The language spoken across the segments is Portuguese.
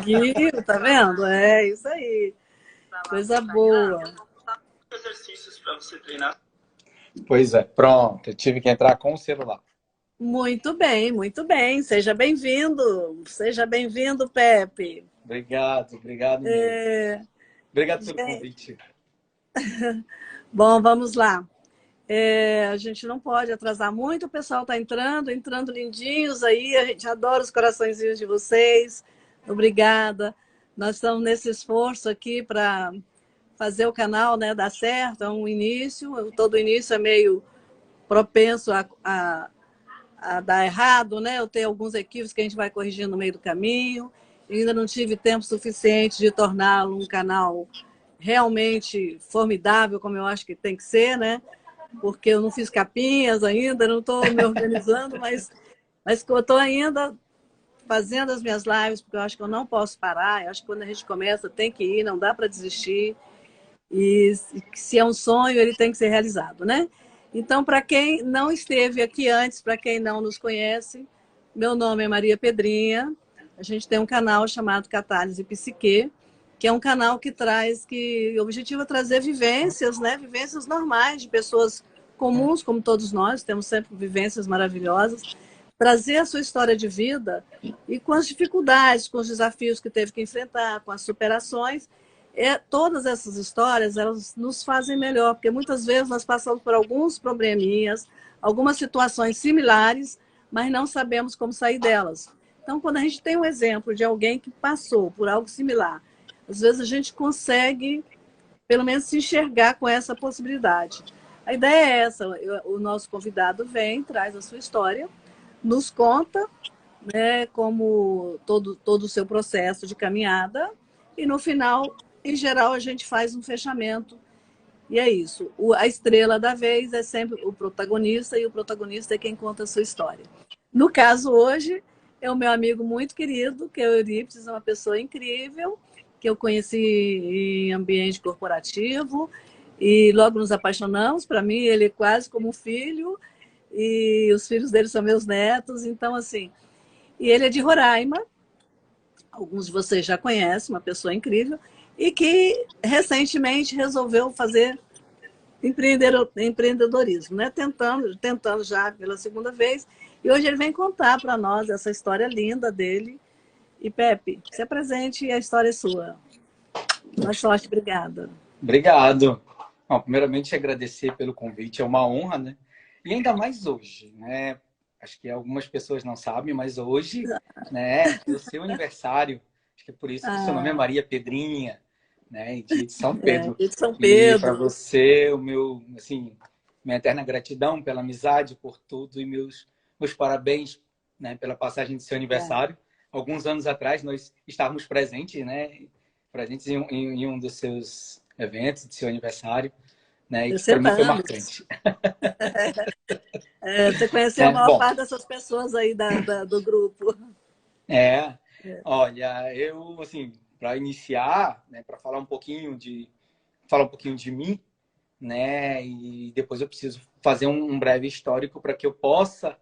Viu? Tá vendo? É isso aí. Coisa boa. Exercícios para você treinar. Pois é, pronto. Eu tive que entrar com o celular. Muito bem, muito bem. Seja bem-vindo. Seja bem-vindo, Pepe. Obrigado mesmo. É, Obrigado pelo gente, convite. bom, vamos lá. A gente não pode atrasar muito, o pessoal está entrando lindinhos aí. A gente adora os coraçõezinhos de vocês. Obrigada. Nós estamos nesse esforço aqui para fazer o canal, né, dar certo. É um início, todo início é meio propenso a dar errado, né? Eu tenho alguns equívocos que a gente vai corrigindo no meio do caminho. Eu ainda não tive tempo suficiente de torná-lo um canal realmente formidável, como eu acho que tem que ser, né? Porque eu não fiz capinhas ainda, não estou me organizando, mas eu estou ainda fazendo as minhas lives, porque eu acho que eu não posso parar. Eu acho que quando a gente começa, tem que ir, não dá para desistir. E se é um sonho, ele tem que ser realizado, né? Então, para quem não esteve aqui antes, para quem não nos conhece, meu nome é Maria Pedrinha. A gente tem um canal chamado Catálise Psique, que é um canal que o objetivo é trazer vivências, né? Vivências normais de pessoas comuns, como todos nós, temos sempre vivências maravilhosas, trazer a sua história de vida e com as dificuldades, com os desafios que teve que enfrentar, com as superações. Todas essas histórias, elas nos fazem melhor, porque muitas vezes nós passamos por alguns probleminhas, algumas situações similares, mas não sabemos como sair delas. Então, quando a gente tem um exemplo de alguém que passou por algo similar, às vezes a gente consegue, pelo menos, se enxergar com essa possibilidade. A ideia é essa: o nosso convidado vem, traz a sua história, nos conta, né, como todo o seu processo de caminhada, e no final, em geral, a gente faz um fechamento. E é isso. A estrela da vez é sempre o protagonista, e o protagonista é quem conta a sua história. No caso, hoje, é o meu amigo muito querido, que é o Eurípides, uma pessoa incrível, que eu conheci em ambiente corporativo, e logo nos apaixonamos. Para mim, ele é quase como um filho, e os filhos dele são meus netos. Então, assim, e ele é de Roraima, alguns de vocês já conhecem, uma pessoa incrível, e que recentemente resolveu fazer empreendedorismo, né? Tentando já pela segunda vez. E hoje ele vem contar para nós essa história linda dele. E Pepe, se apresente e a história é sua. Boa sorte, obrigada. Obrigado. Bom, primeiramente, agradecer pelo convite. É uma honra, né? E ainda mais hoje, né? Acho que algumas pessoas não sabem, mas hoje, né, é o seu aniversário. Acho que é por isso que seu nome é Ah, Maria Pedrinha, né? De São Pedro. de São E para Pedro. você, o meu, assim, minha eterna gratidão pela amizade, por tudo e meus parabéns, né, pela passagem do seu É, aniversário. Alguns anos atrás nós estávamos presentes, né? Presentes em um dos seus eventos, de seu aniversário, né? E que para 60 mim foi anos. marcante. Você conheceu a É, maior bom, parte dessas pessoas aí do grupo. é, olha, eu assim, para iniciar, né, para falar um pouquinho de mim, né, e depois eu preciso fazer um breve histórico para que eu possa,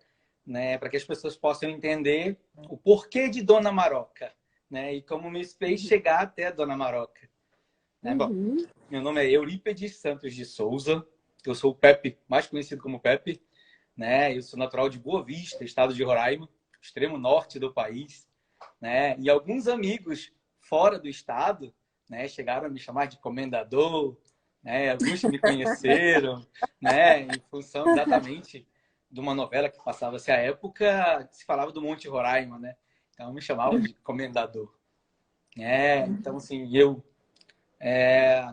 né, para que as pessoas possam entender o porquê de Dona Maroca, né, e como me fez chegar até Dona Maroca, né? Bom, Uhum. meu nome é Eurípedes Santos de Souza, eu sou o Pepe, mais conhecido como Pepe, né? Eu sou natural de Boa Vista, estado de Roraima, extremo norte do país, né? E alguns amigos fora do estado, né, chegaram a me chamar de comendador, né? Alguns me conheceram, né, em função exatamente de uma novela que passava-se à época, que se falava do Monte Roraima, né? Então me chamavam de comendador, né? Então assim,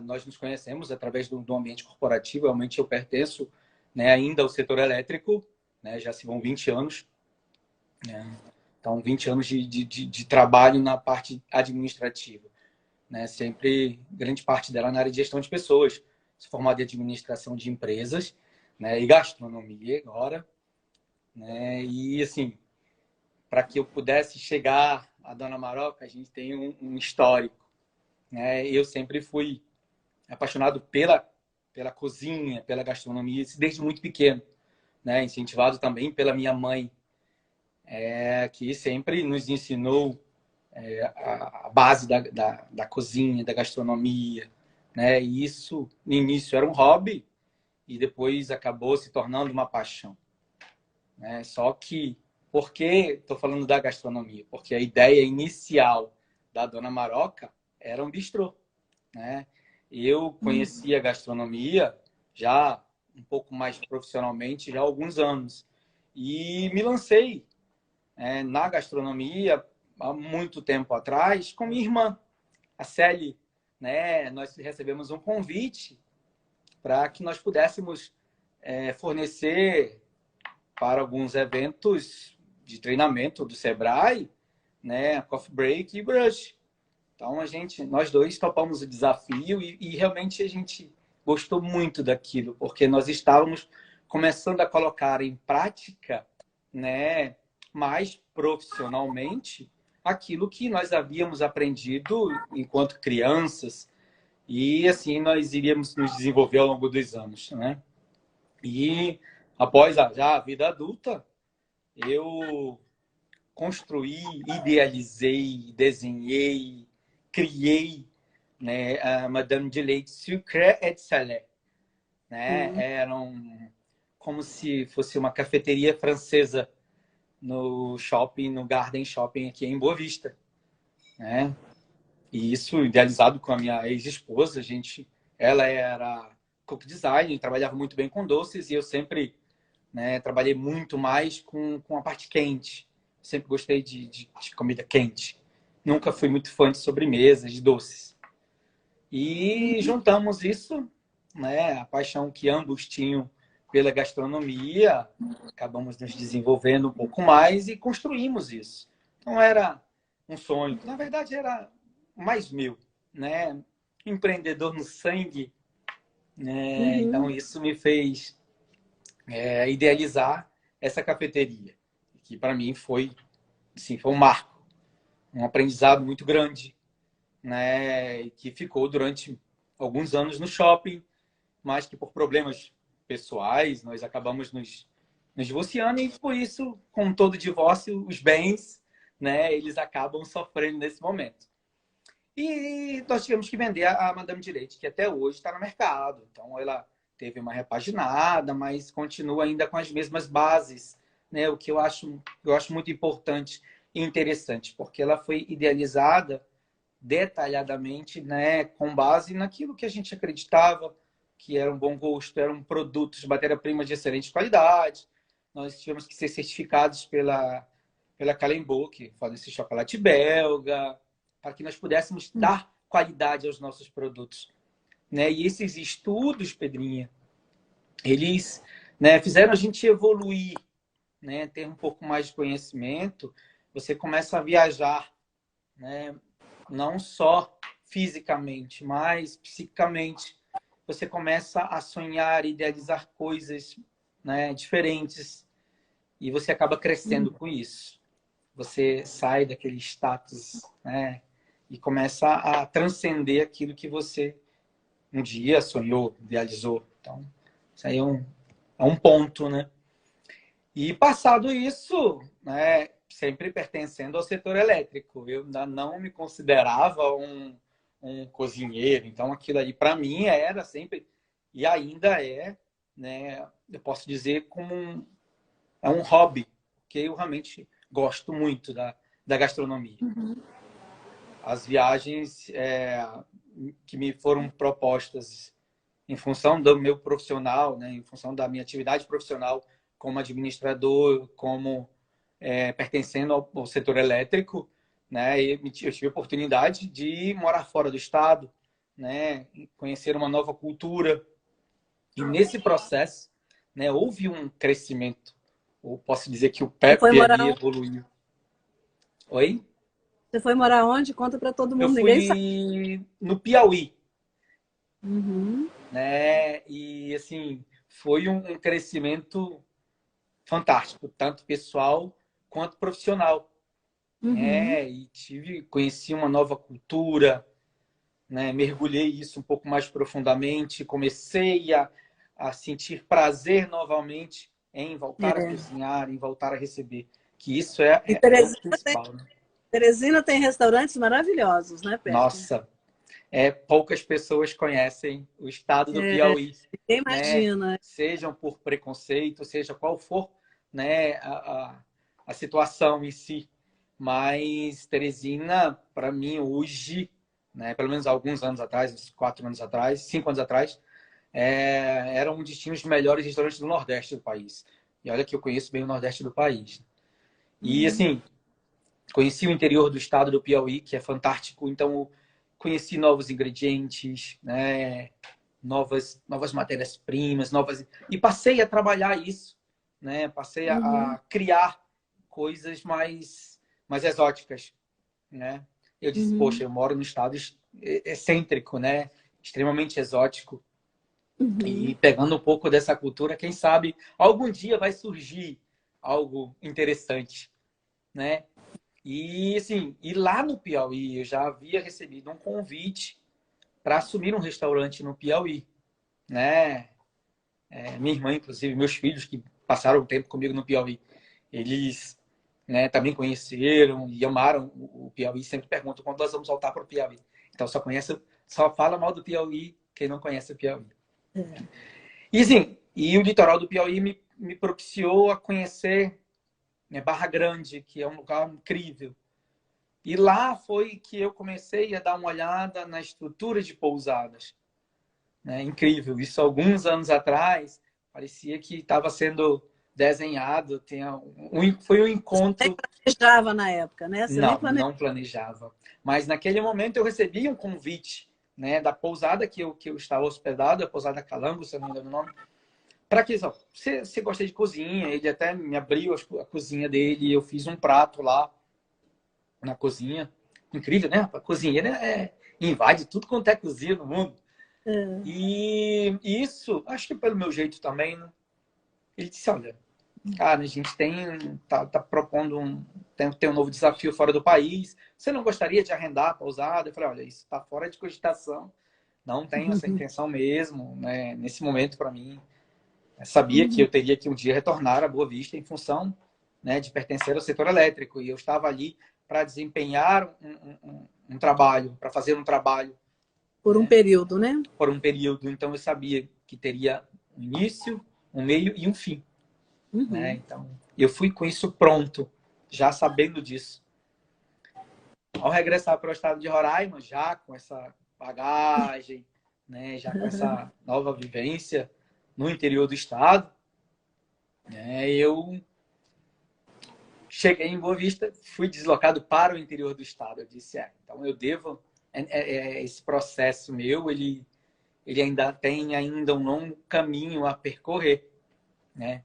nós nos conhecemos através do ambiente corporativo. Realmente eu pertenço, né, ainda ao setor elétrico, né, já se vão 20 anos. Né, então, 20 anos de trabalho na parte administrativa. Né, sempre, grande parte dela na área de gestão de pessoas. Sou formado em administração de empresas, né, e gastronomia agora. Né, e, assim, para que eu pudesse chegar a Dona Maroca, a gente tem um histórico. Né, eu sempre fui apaixonado pela cozinha, pela gastronomia, desde muito pequeno, né? Incentivado também pela minha mãe, que sempre nos ensinou a base da cozinha, da gastronomia, né? E isso, no início, era um hobby e depois acabou se tornando uma paixão, né? Só que, por que estou falando da gastronomia? Porque a ideia inicial da Dona Maroca era um bistrô, né? Eu conheci a gastronomia já um pouco mais profissionalmente já há alguns anos e me lancei na gastronomia há muito tempo atrás com minha irmã, a Célie, né? Nós recebemos um convite para que nós pudéssemos fornecer para alguns eventos de treinamento do Sebrae, né? Coffee Break e Brush. Então nós dois topamos o desafio e realmente a gente gostou muito daquilo, porque nós estávamos começando a colocar em prática, né, mais profissionalmente aquilo que nós havíamos aprendido enquanto crianças e assim nós iríamos nos desenvolver ao longo dos anos, né? E após já a vida adulta, eu construí, idealizei, desenhei, criei, né, a Madame de Leite Sucre et Salé, né? Eram como se fosse uma cafeteria francesa no shopping, no Garden Shopping aqui em Boa Vista, né? E isso idealizado com a minha ex-esposa, ela era cook design, trabalhava muito bem com doces e eu sempre, né, trabalhei muito mais com a parte quente. Sempre gostei de comida quente. Nunca fui muito fã de sobremesas, de doces. E juntamos isso, né, a paixão que ambos tinham pela gastronomia, acabamos nos desenvolvendo um pouco mais e construímos isso. Não era um sonho, na verdade era mais meu, né? Empreendedor no sangue, né? Então isso me fez idealizar essa cafeteria, que para mim foi, assim, foi um marco, um aprendizado muito grande, né? Que ficou durante alguns anos no shopping, mas que por problemas pessoais nós acabamos nos divorciando e por isso, como todo divórcio, os bens, né, eles acabam sofrendo nesse momento. E nós tivemos que vender a Madame de Leite, que até hoje está no mercado. Então, ela teve uma repaginada, mas continua ainda com as mesmas bases, né? O que eu acho muito importante e interessante, porque ela foi idealizada detalhadamente, né, com base naquilo que a gente acreditava que era um bom gosto, eram produtos de matéria-prima de excelente qualidade. Nós tivemos que ser certificados pela Calembo, que faz esse chocolate belga, para que nós pudéssemos dar qualidade aos nossos produtos, né? E esses estudos, Pedrinha, eles, né, fizeram a gente evoluir, né, ter um pouco mais de conhecimento. Você começa a viajar, né, não só fisicamente, mas psicicamente. Você começa a sonhar, idealizar coisas, né, diferentes e você acaba crescendo com isso. Você sai daquele status, né, e começa a transcender aquilo que você um dia sonhou, idealizou. Então, isso aí é um ponto, né? E passado isso, né, sempre pertencendo ao setor elétrico, eu ainda não me considerava um cozinheiro. Então, aquilo ali para mim era sempre e ainda é, né? Eu posso dizer como é um hobby, que eu realmente gosto muito da gastronomia. As viagens que me foram propostas em função do meu profissional, né, em função da minha atividade profissional como administrador, como pertencendo ao setor elétrico, né, eu tive a oportunidade de morar fora do estado, né, conhecer uma nova cultura. E nesse processo, né, houve um crescimento. Ou posso dizer que o Você foi Pepe morar ali onde? evoluiu. Oi? Você foi morar onde? Conta para todo Eu mundo, ninguém sabe. fui no Piauí, Uhum. né? E assim, foi um crescimento fantástico, tanto pessoal quanto profissional, Uhum. né? E conheci uma nova cultura, né? Mergulhei isso um pouco mais profundamente, comecei a sentir prazer novamente em voltar a É. cozinhar, em voltar a receber, que isso E é o Teresina tem, principal, né? Teresina tem restaurantes maravilhosos, né, Pepe? Nossa, poucas pessoas conhecem o estado do É, Piauí, quem né? imagina. Sejam por preconceito, seja qual for, né, a situação em si. Mas Teresina, para mim, hoje, né, pelo menos há alguns anos atrás, uns 4 anos atrás, 5 anos atrás, era um dos melhores restaurantes do Nordeste do país. E olha que eu conheço bem o Nordeste do país. E, Uhum, assim, conheci o interior do estado do Piauí, que é fantástico. Então, conheci novos ingredientes, né? Novas matérias-primas, e passei a trabalhar isso, né? Passei uhum, a criar coisas mais exóticas, né? Eu disse, poxa, uhum, eu moro num estado excêntrico, né? Extremamente exótico. E uhum, pegando um pouco dessa cultura, quem sabe algum dia vai surgir algo interessante, né? E assim, e lá no Piauí eu já havia recebido um convite para assumir um restaurante no Piauí, né? Minha irmã, inclusive, meus filhos que passaram o tempo comigo no Piauí, eles, né, também conheceram e amaram o Piauí. Sempre perguntam quando nós vamos voltar para o Piauí. Então só fala mal do Piauí quem não conhece o Piauí. é. E assim, e o litoral do Piauí me propiciou a conhecer, né, Barra Grande, que é um lugar incrível. E lá foi que eu comecei a dar uma olhada na estrutura de pousadas, né? Incrível. Isso alguns anos atrás parecia que estava sendo desenhado. Foi um Nem encontro. planejava na época, né? Você nem Não, planejava. não planejava. Mas naquele momento eu recebi um convite, né, da pousada que eu estava hospedado, a pousada Calango, se eu não me engano o nome, para que você gosta de cozinha. Ele até me abriu a cozinha dele e eu fiz um prato lá na cozinha. Incrível, né? A cozinheira invade tudo quanto é cozinha no mundo. É. E isso, acho que pelo meu jeito também, né? Ele disse, olha, cara, a gente tá propondo tem um novo desafio fora do país. Você não gostaria de arrendar a pousada? Eu falei, olha, isso está fora de cogitação. Não tenho essa intenção mesmo, né? Nesse momento, para mim, eu sabia que Uhum. eu teria que um dia retornar a Boa Vista em função, né, de pertencer ao setor elétrico. E eu estava ali para desempenhar um trabalho, para fazer um trabalho, Por um né, período, né? por um período. Então eu sabia que teria um início, um meio e um fim, né? Uhum. Então eu fui com isso pronto, já sabendo disso. Ao regressar para o estado de Roraima, já com essa bagagem, né, já com essa nova vivência no interior do estado, né, eu cheguei em Boa Vista, fui deslocado para o interior do estado. Eu disse, então eu devo esse processo meu, ele ainda um longo caminho a percorrer, né?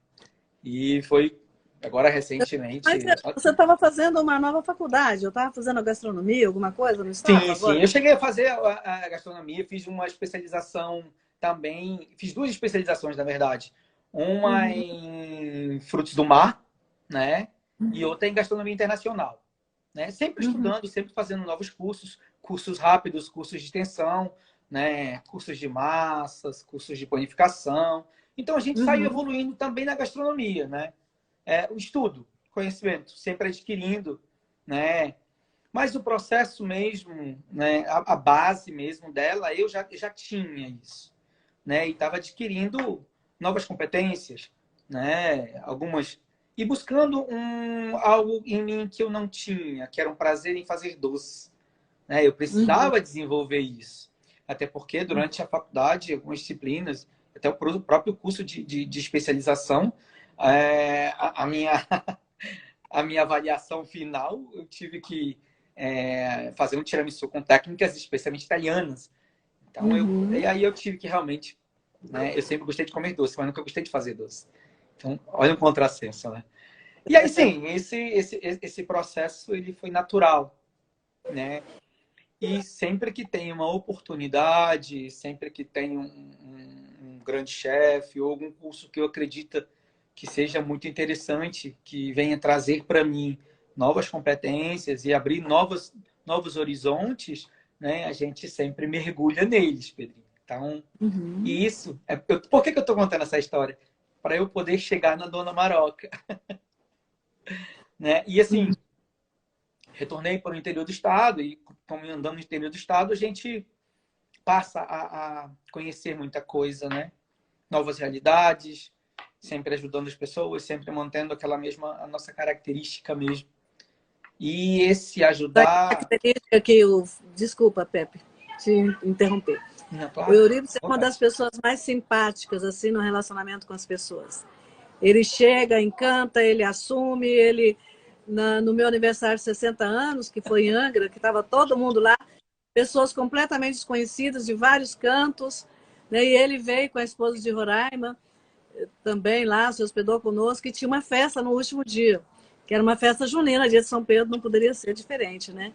E foi agora recentemente. Mas você estava fazendo uma nova faculdade, eu estava fazendo gastronomia, alguma coisa, não estava Sim, sim. agora? Eu cheguei a fazer a gastronomia, fiz uma especialização também, fiz duas especializações, na verdade. Uma Uhum. em frutos do mar, né? E outra em gastronomia internacional, né? Sempre Uhum. estudando, sempre fazendo novos cursos, cursos rápidos, cursos de extensão, né? Cursos de massas, cursos de panificação. Então a gente saiu Uhum. evoluindo também na gastronomia, né? O estudo, conhecimento, sempre adquirindo, né? Mas o processo mesmo, né, a base mesmo dela, eu já tinha isso, né? E estava adquirindo novas competências, né? Algumas e buscando algo em mim que eu não tinha, que era um prazer em fazer doce, né? Eu Uhum. precisava desenvolver isso, até porque durante a faculdade, algumas disciplinas, até o próprio curso de especialização, a minha a minha avaliação final, eu tive que fazer um tiramisu com técnicas especialmente italianas. Então, Uhum. e aí eu tive que realmente, né? Eu sempre gostei de comer doce, mas nunca gostei de fazer doce. Então, olha um contrassenso, né? E aí, sim, esse processo ele foi natural, né? E sempre que tem uma oportunidade, sempre que tem um grande chefe ou algum curso que eu acredito que seja muito interessante, que venha trazer para mim novas competências e abrir novos horizontes, né? A gente sempre mergulha neles, Pedrinho. Então, Uhum. e isso, por que eu estou contando essa história? Para eu poder chegar na Dona Maroca, né? E assim, retornei para o interior do estado e, como andando no interior do estado, a gente passa a conhecer muita coisa, né? Novas realidades, sempre ajudando as pessoas, sempre mantendo aquela mesma, a nossa característica mesmo. E esse A ajudar... característica que o... Desculpa, Pepe, te interromper. Não, O claro, Eurípides é uma das pessoas mais simpáticas assim no relacionamento com as pessoas. Ele chega, encanta, ele assume, ele no meu aniversário de 60 anos, que foi em Angra, que estava todo mundo lá, pessoas completamente desconhecidas de vários cantos, né? E ele veio com a esposa de Roraima, também lá, se hospedou conosco, e tinha uma festa no último dia, que era uma festa junina, dia de São Pedro, não poderia ser diferente, né?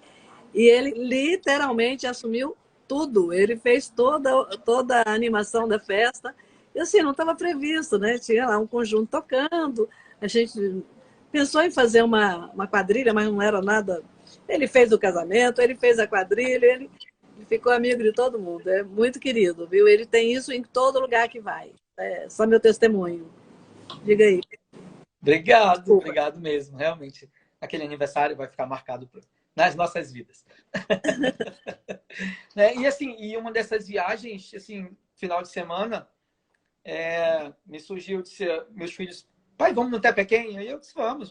E ele literalmente assumiu tudo. Ele fez toda a animação da festa. E assim, não estava previsto, né? Tinha lá um conjunto tocando. A gente pensou em fazer uma quadrilha, mas não era nada. Ele fez o casamento, ele fez a quadrilha, ele ficou amigo de todo mundo. É muito querido, viu? Ele tem isso em todo lugar que vai. É só meu testemunho. Diga aí. Obrigado, Desculpa. obrigado mesmo. Realmente, aquele aniversário vai ficar marcado nas nossas vidas. Né? E assim, e uma dessas viagens, assim, final de semana, me surgiu, disse, meus filhos, pai, vamos no Tepequém? Aí eu disse, vamos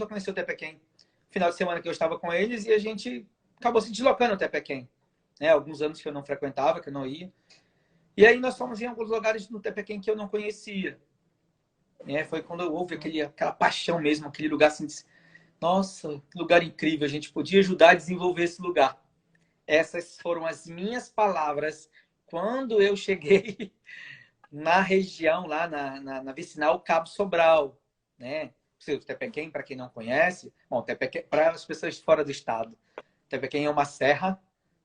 conhecer o Tepequém. Final de semana que eu estava com eles e a gente acabou se deslocando ao Tepequém. Né? Alguns anos que eu não frequentava, que eu não ia. E aí nós fomos em alguns lugares no Tepequém que eu não conhecia. Foi quando eu houve aquela paixão mesmo, aquele lugar assim, disse, nossa, que lugar incrível, a gente podia ajudar a desenvolver esse lugar. Essas foram as minhas palavras quando eu cheguei na região, lá na vicinal Cabo Sobral, né? O Tepequém, para quem não conhece, bom, Tepequém, para as pessoas de fora do estado, Tepequém é uma serra,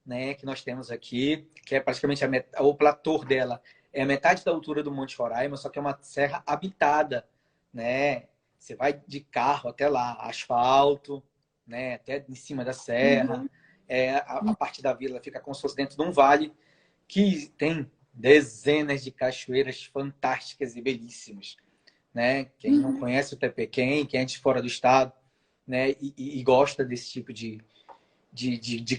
né, que nós temos aqui, que é praticamente o platô dela é a metade da altura do Monte Roraima, só que é uma serra habitada, né? Você vai de carro até lá, asfalto, né, até em cima da serra. Uhum. A parte da vila fica como se fosse dentro de um vale que tem dezenas de cachoeiras fantásticas e belíssimas, né? Quem não conhece o Tepequém, quem é de fora do estado, né, e gosta desse tipo de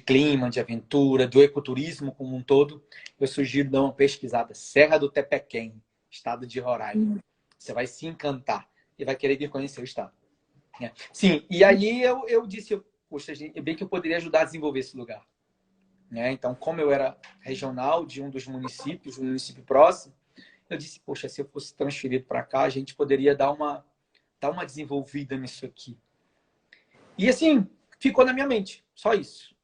clima, de aventura, do ecoturismo como um todo, eu sugiro dar uma pesquisada. Serra do Tepequém, estado de Roraima. Você vai se encantar e vai querer vir conhecer o estado. Sim, e aí eu disse, poxa, bem que eu poderia ajudar a desenvolver esse lugar. Então, como eu era regional de um dos municípios, um município próximo, eu disse, poxa, se eu fosse transferido para cá, a gente poderia dar uma desenvolvida nisso aqui. E assim, ficou na minha mente, só isso.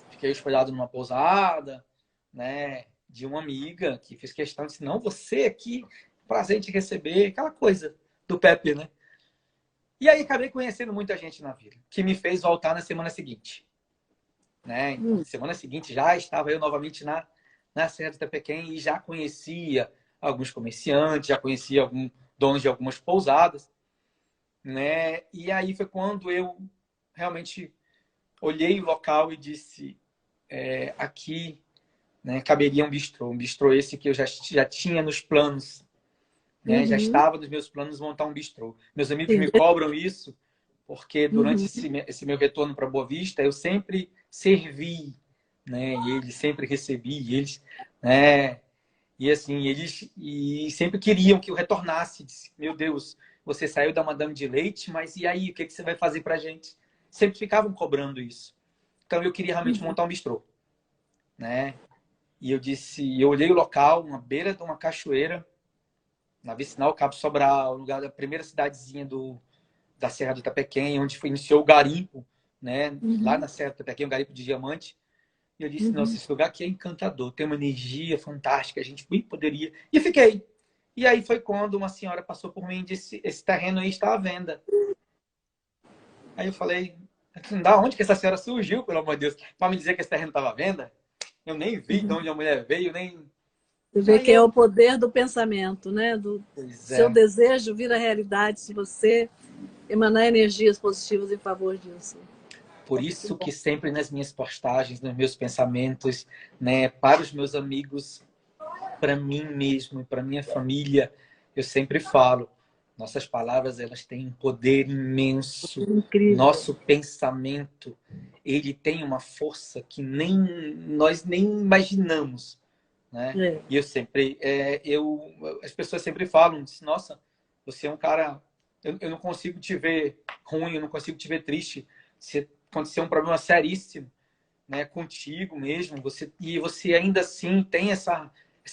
Fiquei hospedado numa pousada, né, de uma amiga que fez questão de dizer, não, você aqui, prazer em te receber, aquela coisa do Pepe, né? E aí acabei conhecendo muita gente na vila, que me fez voltar na semana seguinte. Né? Então, na semana seguinte já estava eu novamente na Serra do Tepequém e já conhecia alguns comerciantes, já conhecia alguns donos de algumas pousadas, né? E aí foi quando eu realmente olhei o local e disse, aqui, né, caberia um bistrô esse que eu já tinha nos planos, né? Já Uhum. estava nos meus planos montar um bistrô. Meus amigos Sim. me cobram isso porque durante Uhum. esse meu retorno para Boa Vista eu sempre servi, né? E eles sempre recebi, eles, né? E assim, eles sempre queriam que eu retornasse. Disse, meu Deus, você saiu da Madame de Leite, mas e aí, o que você vai fazer pra gente? Sempre ficavam cobrando isso. Então eu queria realmente montar um bistrô, né? E eu disse, eu olhei o local, uma beira de uma cachoeira, na vicinal Cabo Sobral, lugar da primeira cidadezinha da Serra do Itapequém, onde iniciou o garimpo, né? Lá Uhum. na Serra do Itapequém, o garimpo de diamante. E eu disse, nossa, Uhum. esse lugar aqui é encantador, tem uma energia fantástica, a gente poderia... E fiquei. E aí foi quando uma senhora passou por mim e disse, esse terreno aí está à venda. Aí eu falei, da onde que essa senhora surgiu, pelo amor de Deus, para me dizer que esse terreno estava à venda? Eu nem vi de onde a mulher veio, nem... Você vê Aí que é o eu... poder do pensamento, né? Do Pois seu é. desejo vira realidade se você emanar energias positivas em favor disso. Por Que isso bom. que sempre nas minhas postagens, nos meus pensamentos, né, para os meus amigos, para mim mesmo e para minha família, eu sempre falo, Nossas palavras, elas têm um poder imenso. Incrível. Nosso pensamento, ele tem uma força que nem nós nem imaginamos, né? É. E eu sempre, as pessoas sempre falam, nossa, você é um cara, eu não consigo te ver ruim, eu não consigo te ver triste. Se acontecer um problema seríssimo, né, contigo mesmo, e você ainda assim tem essa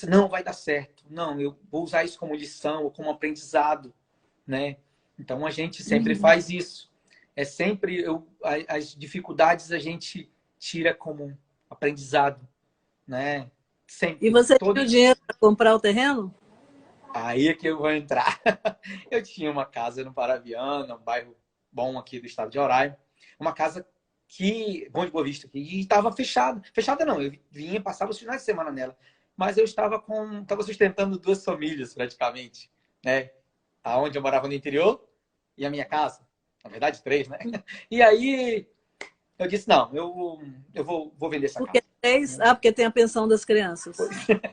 não vai dar certo, não, eu vou usar isso como lição ou como aprendizado, né? Então a gente sempre Uhum. faz isso. É sempre as dificuldades a gente tira como aprendizado, né? E Sempre, você tinha o todos. dinheiro para comprar o terreno? Aí é que eu vou entrar. Eu tinha uma casa no Parabiana, um bairro bom aqui do estado de Roraima, uma casa que bom de Boa Vista, e estava fechada. Fechada não, eu vinha passava os finais de semana nela, mas eu estava sustentando duas famílias praticamente, né? Aonde eu morava no interior e a minha casa, na verdade três, né? E aí eu disse não, eu vou vender essa Porque casa. três, porque tem a pensão das crianças.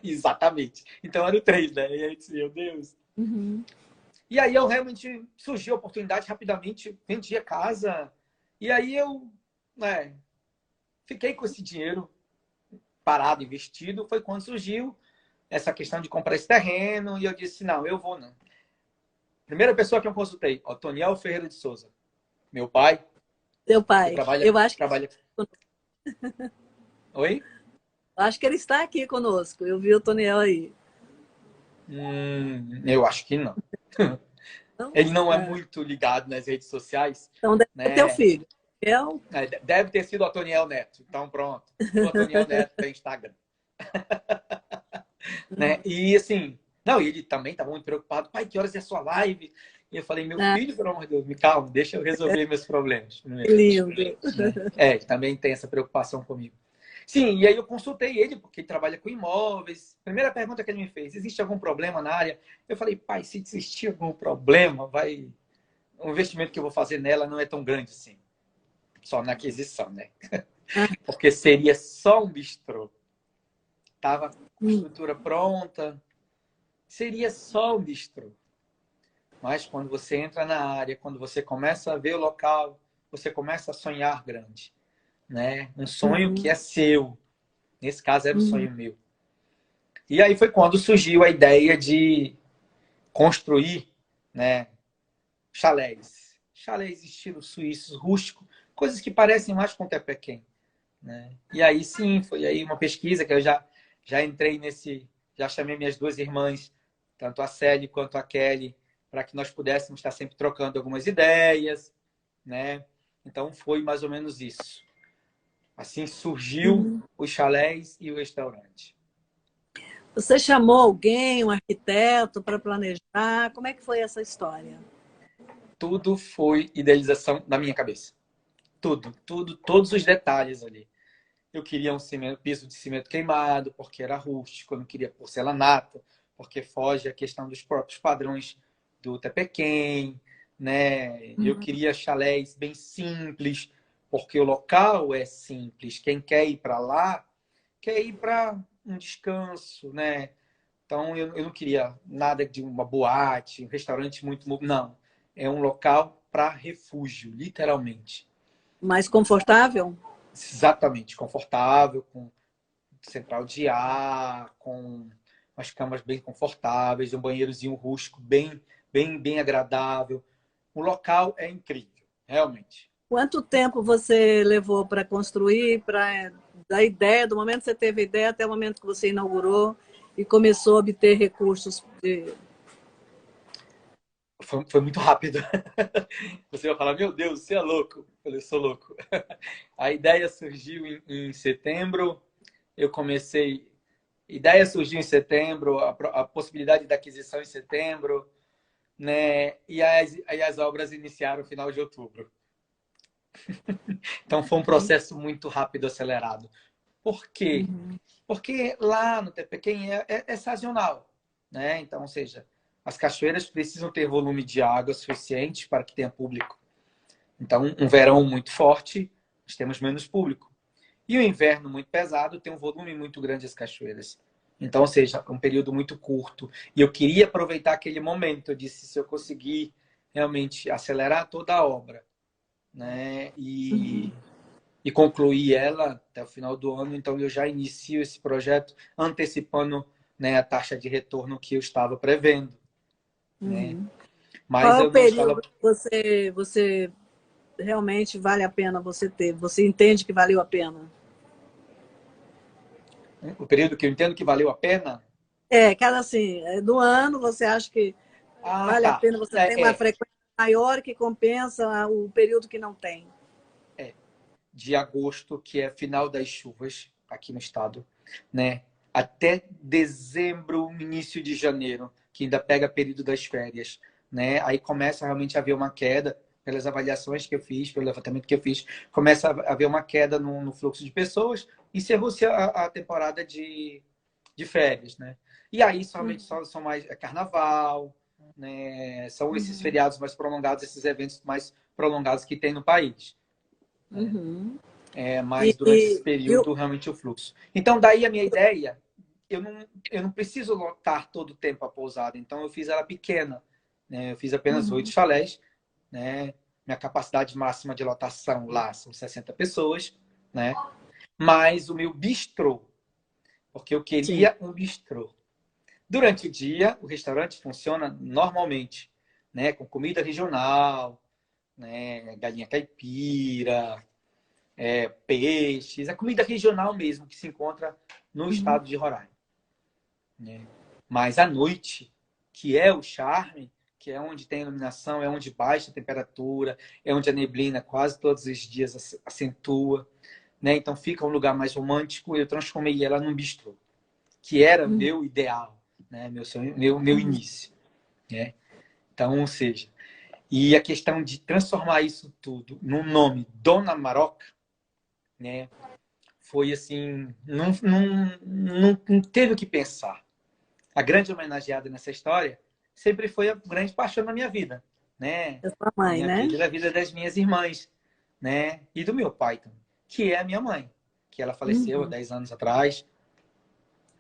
Exatamente. Então era o três, né? E aí eu disse, meu Deus. Uhum. E aí eu realmente surgiu a oportunidade rapidamente, vendi a casa. E aí eu, né, fiquei com esse dinheiro parado, investido. Foi quando surgiu essa questão de comprar esse terreno. E eu disse, não, eu vou não. Primeira pessoa que eu consultei, Otoniel Ferreira de Souza. Meu pai, Teu que pai. trabalha... Eu trabalha... Oi? acho que ele está aqui conosco. Eu vi o Toniel aí. Eu acho que não. Não? Ele não é É. muito ligado nas redes sociais, Então deve ser teu né? filho. Eu? Deve ter sido o Otoniel Neto. Então, pronto. O Otoniel Neto tem Instagram. Né? E assim, não, ele também estava muito preocupado. Pai, que horas é a sua live? E eu falei, meu Ah, filho, pelo amor de Deus, me calma, deixa eu resolver meus problemas que primeiro. lindo. Né? Ele também tem essa preocupação comigo. Sim, e aí eu consultei ele, porque ele trabalha com imóveis. Primeira pergunta que ele me fez, existe algum problema na área? Eu falei, pai, se existir algum problema, o investimento que eu vou fazer nela não é tão grande assim. Só na aquisição, né? Ah, Porque seria só um bistrô. Tava com a hum, estrutura pronta, seria só um bistrô. Mas quando você entra na área, quando você começa a ver o local, você começa a sonhar grande, né? Um sonho que uhum, é seu. Nesse caso era o uhum, sonho meu. E aí foi quando surgiu a ideia de construir, né, chalés. Chalés estilo suíços, rústico, coisas que parecem mais com Tepequém, né? E aí sim, foi aí uma pesquisa que eu já entrei nesse, já chamei minhas duas irmãs, tanto a Célia quanto a Kelly, para que nós pudéssemos estar sempre trocando algumas ideias, né? Então foi mais ou menos isso. Assim surgiu uhum. os chalés e o restaurante. Você chamou alguém, um arquiteto, para planejar? Como é que foi essa história? Tudo foi idealização da minha cabeça. Tudo, todos os detalhes ali. Eu queria um piso de cimento queimado, porque era rústico, eu não queria porcelanato, porque foge a questão dos próprios padrões do Tepequém, né? Eu Uhum. queria chalés bem simples, porque o local é simples. Quem quer ir para lá, quer ir para um descanso, né? Então eu não queria nada de uma boate, um restaurante muito. Não. É um local para refúgio, literalmente. Mais confortável? Exatamente, confortável, com central de ar, com umas camas bem confortáveis, um banheirozinho rústico bem agradável. O local é incrível, realmente. Quanto tempo você levou para construir, para da ideia, do momento que você teve a ideia até o momento que você inaugurou e começou a obter recursos? Foi muito rápido. Você vai falar, meu Deus, você é louco. Eu falei, sou louco. A ideia surgiu em setembro, eu comecei. Ideia surgiu em setembro, a possibilidade da aquisição em setembro, né? E as obras iniciaram no final de outubro. Então foi um processo muito rápido, acelerado. Por quê? Uhum. Porque lá no Tepequém é sazonal, né? Então, ou seja, as cachoeiras precisam ter volume de água suficiente para que tenha público. Então, um verão muito forte, nós temos menos público. E o inverno muito pesado tem um volume muito grande das cachoeiras. Então, ou seja, um período muito curto. E eu queria aproveitar aquele momento. Eu disse, se eu conseguir realmente acelerar toda a obra, né? E concluir ela até o final do ano, então eu já inicio esse projeto antecipando, né, a taxa de retorno que eu estava prevendo, né? Uhum. Qual Mas é o eu não período estava... que você realmente vale a pena você ter? Você entende que valeu a pena? O período que eu entendo que valeu a pena... Cada assim, do ano você acha que Ah, vale a tá. pena, você tem uma frequência maior que compensa o período que não tem? De agosto, que é final das chuvas aqui no estado, né? Até dezembro, início de janeiro, que ainda pega período das férias, né? Aí começa realmente a haver uma queda, pelas avaliações que eu fiz, pelo levantamento que eu fiz, começa a haver uma queda no fluxo de pessoas, e encerrou-se a temporada de férias, né? E aí somente são mais carnaval, né? São esses Uhum. feriados mais prolongados, esses eventos mais prolongados que tem no país, né? Uhum. Mas E, durante esse e, e o- período, realmente o fluxo. Então, daí a minha ideia, eu não preciso lotar todo o tempo a pousada, então eu fiz ela pequena, né? Eu fiz apenas 8 uhum. chalés, né? Minha capacidade máxima de lotação lá são 60 pessoas, né? Mais o meu bistrô, porque eu Sim. queria um bistrô. Durante o dia, o restaurante funciona normalmente, né? Com comida regional, né? Galinha caipira, peixes, a comida regional mesmo que se encontra no Uhum. estado de Roraima, né? Mas à noite, que é o charme, que é onde tem iluminação, é onde baixa a temperatura, é onde a neblina quase todos os dias acentua, né? Então fica um lugar mais romântico. Eu transformei ela num bistrô, que era Uhum. meu ideal, né? Meu sonho, meu Uhum. início, né? Então, ou seja, e a questão de transformar isso tudo no nome Dona Maroca, né? Foi assim, não teve o que pensar. A grande homenageada nessa história sempre foi a grande paixão da minha vida, né? Da sua Da mãe, minha né? vida e da vida das minhas irmãs, né? E do meu pai também, que é a minha mãe, que ela faleceu há Uhum. 10 anos atrás,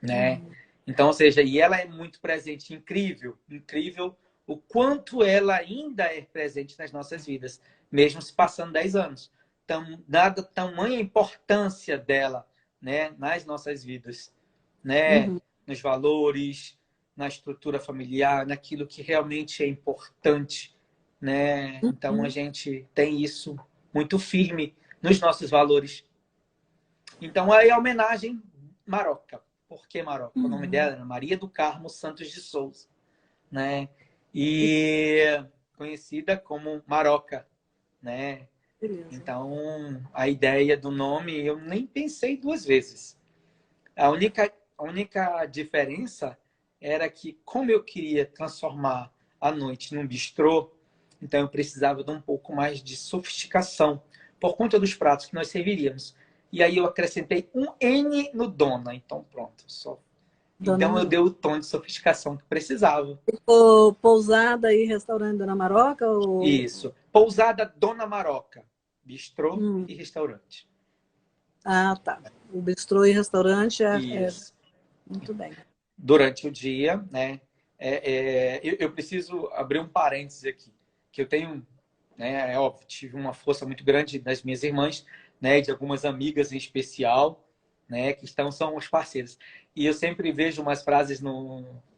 né? Uhum. Então, ou seja, e ela é muito presente, incrível, incrível o quanto ela ainda é presente nas nossas vidas, mesmo se passando 10 anos. Então, dada tamanha importância dela, né, nas nossas vidas, né, Uhum. nos valores, na estrutura familiar, naquilo que realmente é importante, né? Então a Uhum. gente tem isso muito firme nos nossos valores. Então aí a homenagem Maroca. Por que Maroca? O nome Uhum. dela era Maria do Carmo Santos de Souza, né? E E conhecida como Maroca, né? beleza. Então, a ideia do nome eu nem pensei duas vezes. A única diferença era que, como eu queria transformar a noite num bistrô, então eu precisava de um pouco mais de sofisticação por conta dos pratos que nós serviríamos. E aí eu acrescentei um N no Dona. Então, pronto. Só. Dona Então eu dei Maroca. o tom de sofisticação que precisava. Ficou pousada e restaurante Dona Maroca? Isso. Pousada Dona Maroca. Bistrô Hum. e restaurante. Ah, tá. O bistrô e restaurante é Isso. muito bem. Durante o dia, né? Eu preciso abrir um parênteses aqui, que eu tenho, né? É óbvio, tive uma força muito grande das minhas irmãs, né? De algumas amigas em especial, né? Que são os parceiros. E eu sempre vejo umas frases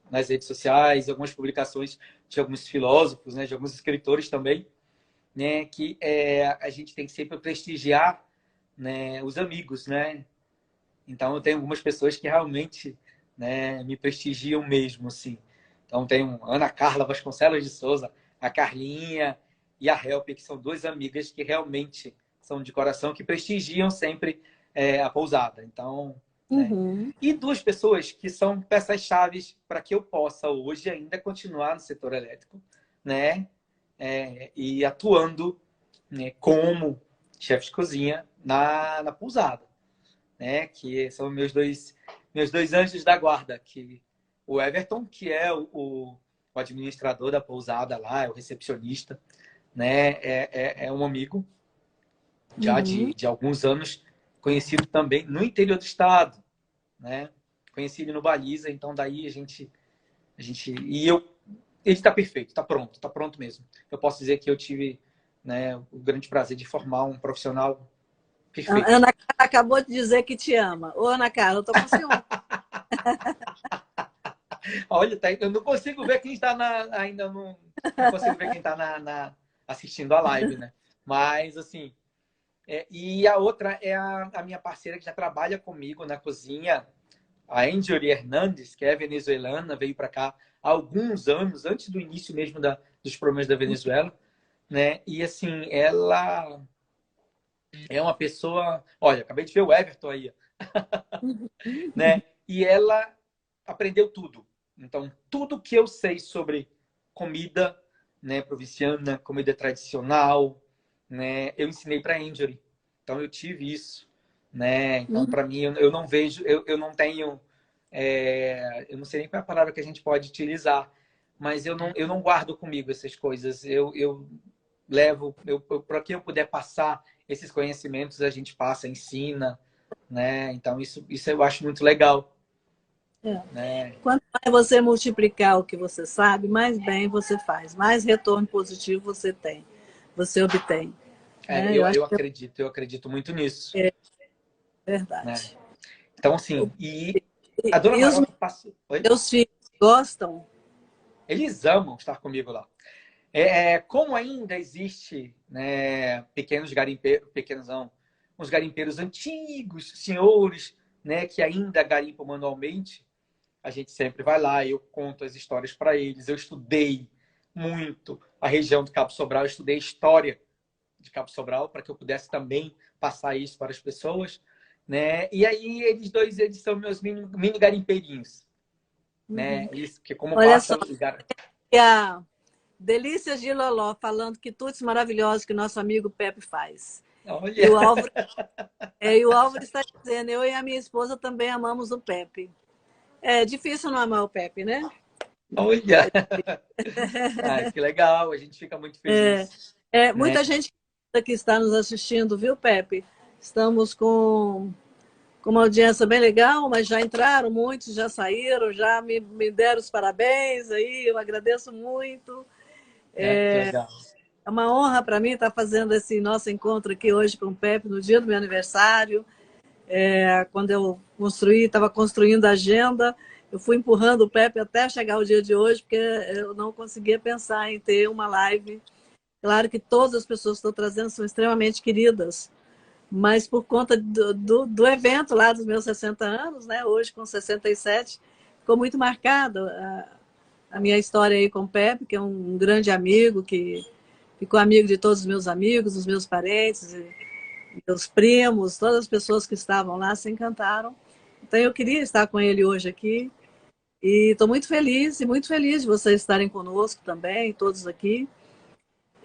nas redes sociais, algumas publicações de alguns filósofos, né? De alguns escritores também, né? Que a gente tem que sempre prestigiar, né? Os amigos, né? Então, eu tenho algumas pessoas que realmente, né, me prestigiam mesmo, assim. Então, tenho Ana Carla Vasconcelos de Souza, a Carlinha e a Help, que são duas amigas que realmente são de coração, que prestigiam sempre a pousada. Então, né? Uhum. E duas pessoas que são peças-chaves para que eu possa hoje ainda continuar no setor elétrico, né? E atuando, né, como chefe de cozinha na pousada, né? Que são meus dois anjos da guarda, que o Everton, que é o administrador da pousada lá, é o recepcionista, né? É um amigo já Uhum. de alguns anos, conhecido também no interior do estado, né? Conheci ele no Baliza, então daí ele está perfeito, está pronto mesmo. Eu posso dizer que eu tive, né, o grande prazer de formar um profissional A perfeito. Ana Carla acabou de dizer que te ama. Ô, Ana Carla, eu tô com ciúme. Olha, eu não consigo ver quem está ainda não consigo ver quem está assistindo a live, né? Mas assim, e a outra é a minha parceira que já trabalha comigo na cozinha, a Angelie Hernandes, que é venezuelana, veio para cá há alguns anos, antes do início mesmo dos problemas da Venezuela, né? E assim, ela é uma pessoa, olha, acabei de ver o Everton aí, né? E ela aprendeu tudo. Então, tudo que eu sei sobre comida, né, provinciana, comida tradicional, né, eu ensinei para a Angelie. Então, eu tive isso, né? Então, para mim, eu não vejo, eu não tenho, eu não sei nem qual é a palavra que a gente pode utilizar, mas eu não guardo comigo essas coisas. Eu levo, para quem eu puder passar esses conhecimentos, a gente passa, ensina, né? Então, isso eu acho muito legal. É. Né? Quanto mais você multiplicar o que você sabe, mais bem você faz, mais retorno positivo você tem, você obtém. Né? Eu acho que Eu acredito muito nisso, é né? verdade. Então, assim, e a dona E os Maroca passou. Oi? meus filhos gostam? Eles amam estar comigo lá. Como ainda existe, né, pequenos garimpeiros, pequenos não, uns garimpeiros antigos, senhores, né, que ainda garimpam manualmente, a gente sempre vai lá, eu conto as histórias para eles. Eu estudei muito a região do Cabo Sobral, eu estudei história de Cabo Sobral para que eu pudesse também passar isso para as pessoas, né? E aí eles são meus mini garimpeirinhos, né? Eles, porque como Olha passa só, o e a Delícias de Loló falando que tudo maravilhoso que nosso amigo Pepe faz. E olha, o Álvaro, e o Álvaro está dizendo, eu e a minha esposa também amamos o Pepe. É difícil não amar o Pepe, né? olha, ai, que legal, a gente fica muito feliz, né? Muita gente que está nos assistindo, viu, Pepe? Estamos com uma audiência bem legal, mas já entraram muitos, já saíram, já me deram os parabéns aí, eu agradeço muito. Que legal. É uma honra para mim estar fazendo esse nosso encontro aqui hoje com o Pepe, no dia do meu aniversário. Quando eu estava construindo a agenda, eu fui empurrando o Pepe até chegar o dia de hoje, porque eu não conseguia pensar em ter uma live. Claro que todas as pessoas que estou trazendo são extremamente queridas, mas por conta do evento lá dos meus 60 anos, né, hoje com 67, ficou muito marcada a minha história aí com o Pepe, que é um grande amigo, que ficou amigo de todos os meus amigos, dos meus parentes, meus primos, todas as pessoas que estavam lá se encantaram. Então eu queria estar com ele hoje aqui e estou muito feliz e muito feliz de vocês estarem conosco também, todos aqui.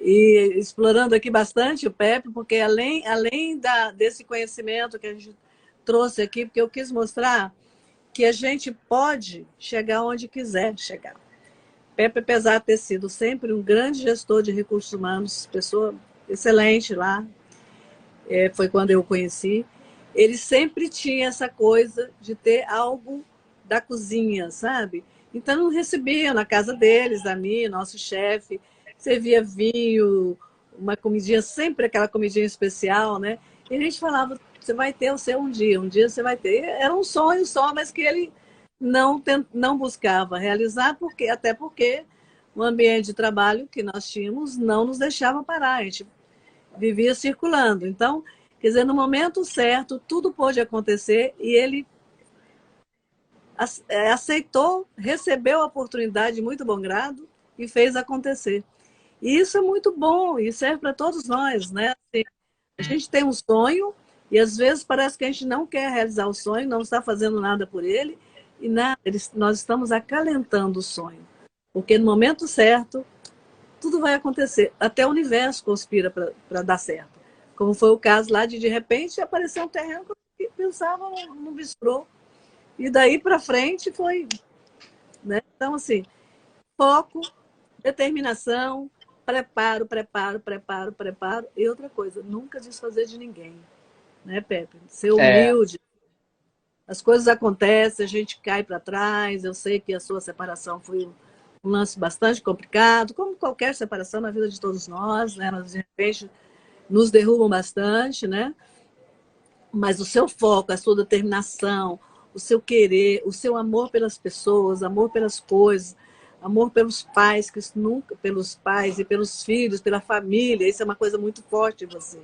E explorando aqui bastante o Pepe, porque além desse conhecimento que a gente trouxe aqui, porque eu quis mostrar que a gente pode chegar onde quiser chegar. Pepe, apesar de ter sido sempre um grande gestor de recursos humanos, pessoa excelente lá, foi quando eu o conheci, ele sempre tinha essa coisa de ter algo da cozinha, sabe? Então não recebia na casa deles, a mim, nosso chefe, servia vinho, uma comidinha, sempre aquela comidinha especial, né? E a gente falava, você vai ter o seu um dia você vai ter. Era um sonho só, mas que ele não buscava realizar, até porque o ambiente de trabalho que nós tínhamos não nos deixava parar, a gente vivia circulando. Então, quer dizer, no momento certo, tudo pôde acontecer e ele aceitou, recebeu a oportunidade de muito bom grado e fez acontecer. E isso é muito bom e serve para todos nós, né? Assim, a gente tem um sonho e às vezes parece que a gente não quer realizar o sonho, não está fazendo nada por ele e nada, nós estamos acalentando o sonho. Porque no momento certo, tudo vai acontecer. Até o universo conspira para dar certo. Como foi o caso lá de repente, apareceu um terreno que eu pensava no bistrô. E daí para frente foi. Né? Então, assim, foco, determinação, preparo, preparo, preparo, preparo. E outra coisa, nunca desfazer de ninguém. Né, Pepe? Ser É, humilde. As coisas acontecem, a gente cai para trás. Eu sei que a sua separação foi um lance bastante complicado, como qualquer separação na vida de todos nós, né? Nós, de repente, nos derrubam bastante, né? Mas o seu foco, a sua determinação, o seu querer, o seu amor pelas pessoas, amor pelas coisas, amor pelos pais, que nunca, pelos pais e pelos filhos, pela família, isso é uma coisa muito forte em você,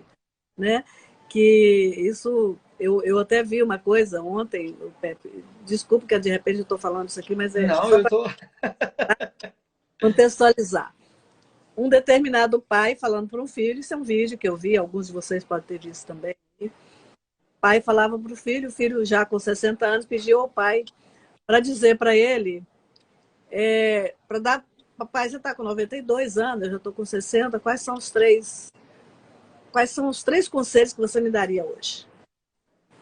né? Que isso, eu até vi uma coisa ontem, Pepe, desculpe que de repente eu estou falando isso aqui, mas é Não, só eu para tô. contextualizar. Um determinado pai falando para um filho, isso é um vídeo que eu vi, alguns de vocês podem ter visto também. O pai falava para o filho já com 60 anos pediu ao pai para dizer para ele, para dar, papai, você está com 92 anos, eu já estou com 60, quais são os três conselhos que você me daria hoje?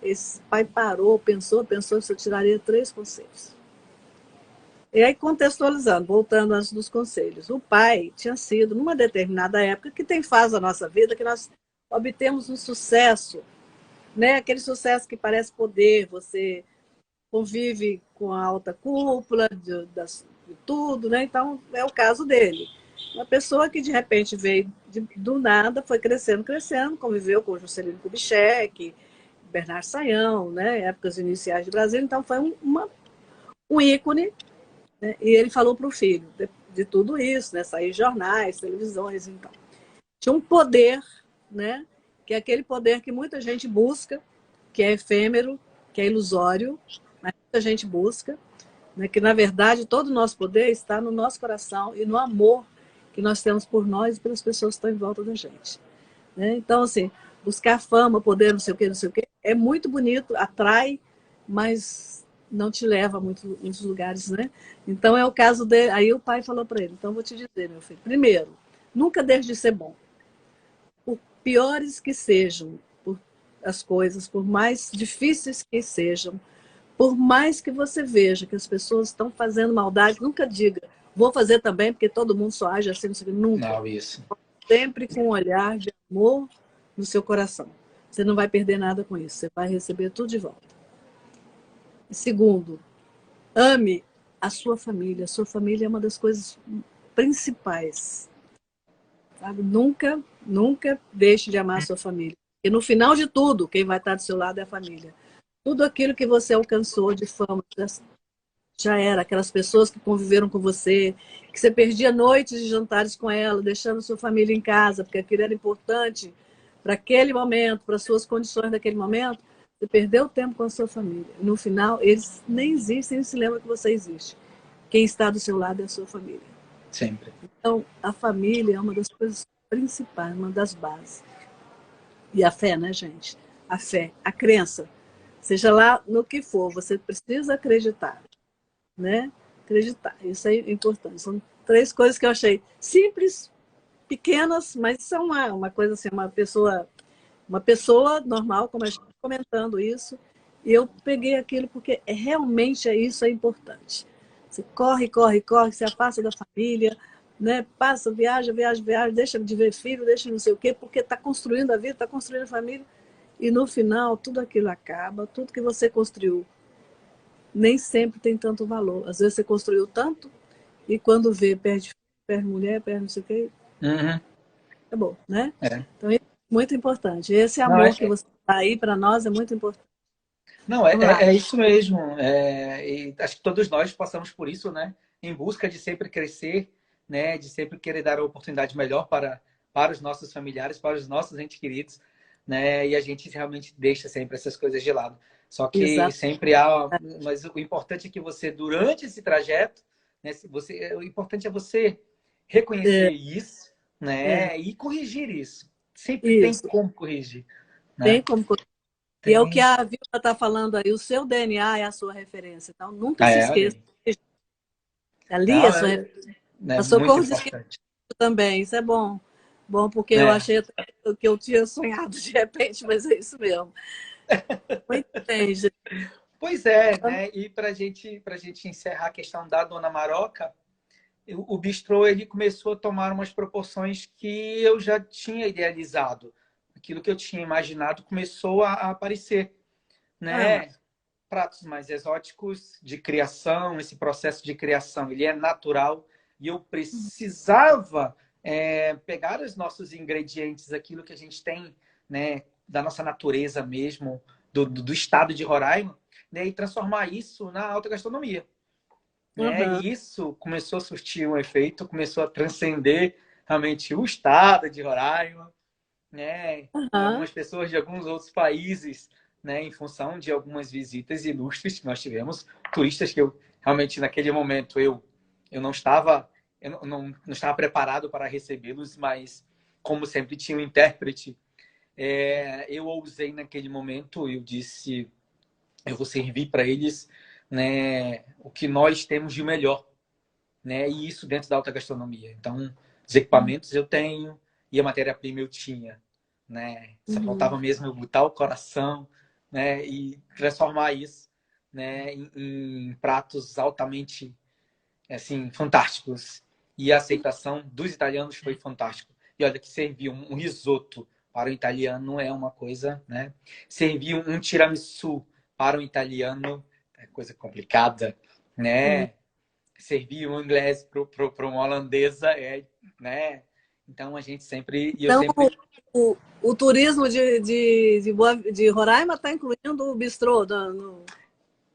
Esse pai parou, pensou, se eu tiraria três conselhos. E aí, contextualizando, voltando antes dos conselhos, o pai tinha sido, numa determinada época, que tem fase da nossa vida, que nós obtemos um sucesso, né? Aquele sucesso que parece poder, você convive com a alta cúpula de tudo, né? Então, é o caso dele. Uma pessoa que, de repente, veio do nada, foi crescendo, crescendo, conviveu com o Juscelino Kubitschek, Bernardo Sayão, né? Épocas iniciais do Brasil, então foi um ícone, né? E ele falou para o filho de tudo isso, né? Sair jornais, televisões, então. Tinha um poder, né? Que é aquele poder que muita gente busca, que é efêmero, que é ilusório, mas muita gente busca, né? Que na verdade todo o nosso poder está no nosso coração e no amor que nós temos por nós e pelas pessoas que estão em volta da gente, né? Então, assim, buscar fama, poder, não sei o quê, é muito bonito, atrai, mas não te leva a muitos lugares, né? Então, é o caso dele. Aí o pai falou para ele, então, vou te dizer, meu filho, primeiro, nunca deixe de ser bom. Por piores que sejam as coisas, por mais difíceis que sejam, por mais que você veja que as pessoas estão fazendo maldade, nunca diga, vou fazer também, porque todo mundo só age assim, nunca. Não, isso. Sempre com um olhar de amor no seu coração. Você não vai perder nada com isso, você vai receber tudo de volta. Segundo, ame a sua família. A sua família é uma das coisas principais. Sabe? Nunca deixe de amar a sua família. E no final de tudo, quem vai estar do seu lado é a família. Tudo aquilo que você alcançou de fama, já era. Aquelas pessoas que conviveram com você, que você perdia noites de jantares com ela, deixando sua família em casa, porque aquilo era importante para aquele momento, para as suas condições daquele momento. Você perdeu tempo com a sua família. No final, eles nem existem, nem se lembram que você existe. Quem está do seu lado é a sua família. Sempre. Então, a família é uma das coisas principais, uma das bases. E a fé, né, gente? A fé, a crença. Seja lá no que for, você precisa acreditar, né? Acreditar, isso é importante. São três coisas que eu achei simples, pequenas, mas são uma coisa assim, uma pessoa normal, como a gente comentando isso, e eu peguei aquilo porque realmente isso é importante. Você corre, corre, corre, se afasta da família, né? Passa, viaja, deixa de ver filho, deixa não sei o quê, porque está construindo a vida, está construindo a família, e no final tudo aquilo acaba, tudo que você construiu nem sempre tem tanto valor. Às vezes você construiu tanto e quando vê, perde mulher, perde não sei o quê, Uhum. acabou, né? É. Então, isso é muito importante. Esse Não, amor que você dá aí para nós é muito importante. não, Vamos lá. é isso mesmo. E acho que todos nós passamos por isso, né? Em busca de sempre crescer, né? De sempre querer dar a oportunidade melhor para os nossos familiares, para os nossos entes queridos, né? E a gente realmente deixa sempre essas coisas de lado. Só que Exato. sempre há. Mas o importante é que você, durante esse trajeto, né? O importante é você reconhecer É, isso, é, né? E corrigir isso. Sempre tem isso. como corrigir, Tem né? como. E é o que Tem. a Vilma está falando aí, o seu DNA é a sua referência. Então, nunca se Olha esqueça. aí. Ali é a Não, sua referência. é A muito Socorro disse que importante. também, isso é bom. Bom, porque eu É. achei que eu tinha sonhado de repente, mas é isso mesmo. Muito bem, gente. Pois é, né? E para gente encerrar a questão da Dona Maroca, o bistrô ele começou a tomar umas proporções que eu já tinha idealizado. Aquilo que eu tinha imaginado começou a aparecer, Ah, né? pratos mais exóticos de criação, esse processo de criação, ele é natural e eu precisava pegar os nossos ingredientes, aquilo que a gente tem, né, da nossa natureza mesmo, do estado de Roraima, né, e transformar isso na alta gastronomia. Né? Uhum. E isso começou a surtir um efeito, começou a transcender realmente o estado de Roraima, né? Uhum. Algumas pessoas de alguns outros países, né? Em função de algumas visitas ilustres que nós tivemos, turistas que eu realmente naquele momento eu não estava não estava preparado para recebê-los, mas como sempre tinha um intérprete, eu ousei naquele momento, eu disse, eu vou servir para eles, né, o que nós temos de melhor, né? E isso dentro da alta gastronomia. Então, os equipamentos eu tenho e a matéria-prima eu tinha, né? Só Uhum. faltava mesmo eu botar o coração, né? E transformar isso, né? Em pratos altamente, assim, fantásticos. E a aceitação dos italianos foi fantástica. E olha que servir um risoto para o italiano não é uma coisa, né? Servir um tiramisu para o italiano é coisa complicada, Sim. né? Servir um inglês para uma holandesa, né? Então a gente sempre, e eu Então, sempre, o turismo de Roraima está incluindo o bistrô no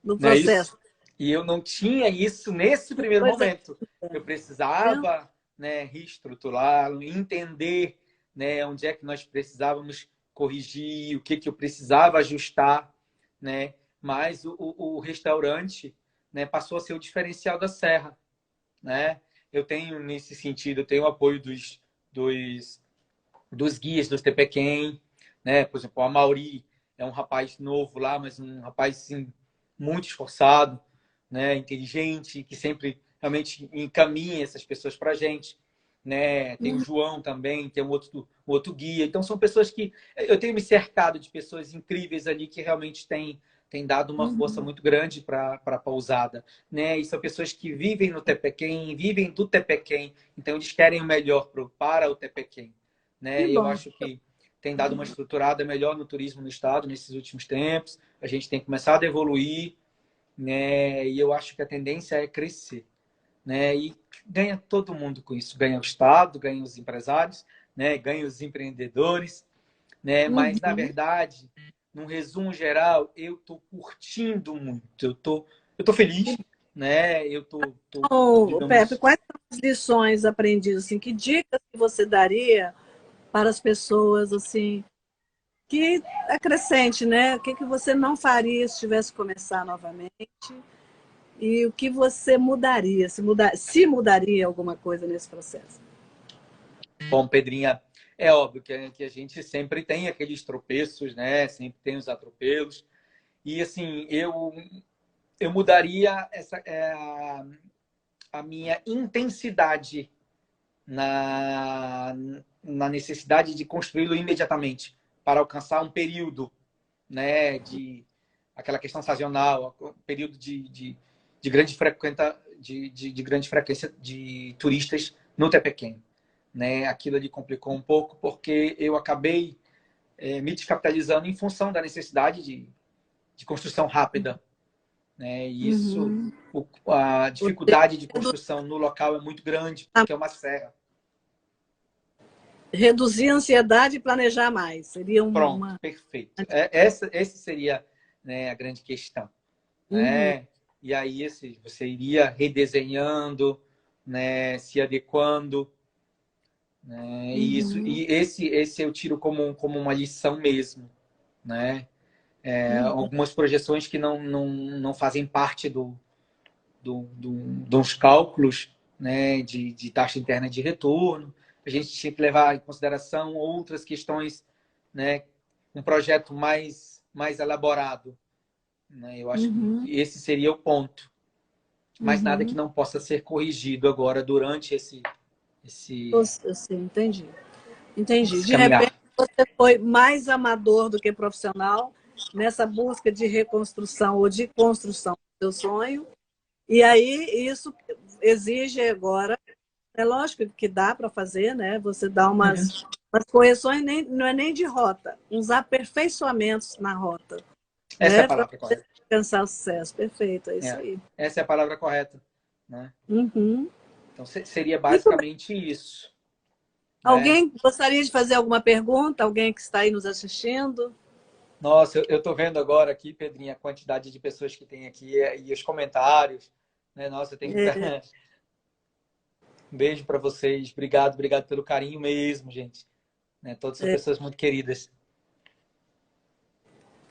não é isso? processo. E eu não tinha isso nesse primeiro Coisa momento. Eu linda. precisava, né, reestruturá-lo, entender, né, onde é que nós precisávamos corrigir, o que que eu precisava ajustar, né? Mas o restaurante, né, passou a ser o diferencial da Serra, né? Eu tenho, nesse sentido, eu tenho o apoio dos, dos guias do TPQM, né? Por exemplo, o Amauri é um rapaz novo lá, mas um rapaz, sim, muito esforçado, né? Inteligente, que sempre realmente encaminha essas pessoas para a gente. Né? Tem o Uhum. João também, tem um outro guia. Então, são pessoas que... Eu tenho me cercado de pessoas incríveis ali que realmente têm dado uma força Uhum. muito grande para a pousada. Né? E são pessoas que vivem no Tepequém, vivem do Tepequém. Então, eles querem o melhor para o Tepequém. Que Né? Eu bom. acho que tem dado uma estruturada melhor no turismo no estado nesses últimos tempos. A gente tem começado a evoluir, né? E eu acho que a tendência é crescer, né? E ganha todo mundo com isso. Ganha o estado, ganha os empresários, né? Ganha os empreendedores, né? Mas na Uhum. verdade, num resumo geral, eu tô curtindo muito. Eu tô feliz, né? Então, Pepe, Digamos, quais são as lições aprendidas? Assim, que dicas que você daria para as pessoas assim que acrescente, né? O que que você não faria se tivesse que começar novamente? E o que você mudaria? Se mudaria alguma coisa nesse processo? bom, Pedrinha, é óbvio que a gente sempre tem aqueles tropeços, né? Sempre tem os atropelos. E assim, eu mudaria a minha intensidade na, na necessidade de construí-lo imediatamente para alcançar um período, né, de aquela questão sazonal, um período de grande de grande frequência de turistas no Tepequém, né? Aquilo ali complicou um pouco porque eu acabei me descapitalizando em função da necessidade de construção rápida, né? E isso, Uhum. a dificuldade de construção no local é muito grande, porque é uma serra. Reduzir a ansiedade e planejar mais. Seria Pronto, uma. perfeito. Esse seria, né, a grande questão, Uhum. né? E aí você iria redesenhando, né, se adequando, né? E isso Uhum. e esse eu tiro como uma lição mesmo, né? Uhum. Algumas projeções que não fazem parte dos cálculos, né, de taxa interna de retorno. A gente tinha que levar em consideração outras questões, né, um projeto mais elaborado. Né? Eu acho que Uhum. esse seria o ponto. Mas nada que Uhum. não possa ser corrigido agora durante Sim, entendi. Entendi. esse De repente, caminhar. você foi mais amador do que profissional nessa busca de reconstrução ou de construção do seu sonho. E aí, isso exige agora, é lógico que dá para fazer, né? Você dá Uhum. umas correções, não é nem de rota, uns aperfeiçoamentos na rota, Essa é a né? Para palavra correta. alcançar o sucesso. Perfeito, é isso É, aí. essa é a palavra correta, né? Uhum. Então, seria Muito bem. basicamente isso, né? Alguém gostaria de fazer alguma pergunta? Alguém que está aí nos assistindo? Nossa, eu tô vendo agora aqui, Pedrinha, a quantidade de pessoas que tem aqui e os comentários, né? Nossa, tem muita... É, Um beijo para vocês. Obrigado, obrigado pelo carinho mesmo, gente. Né? Todas são é, pessoas muito queridas.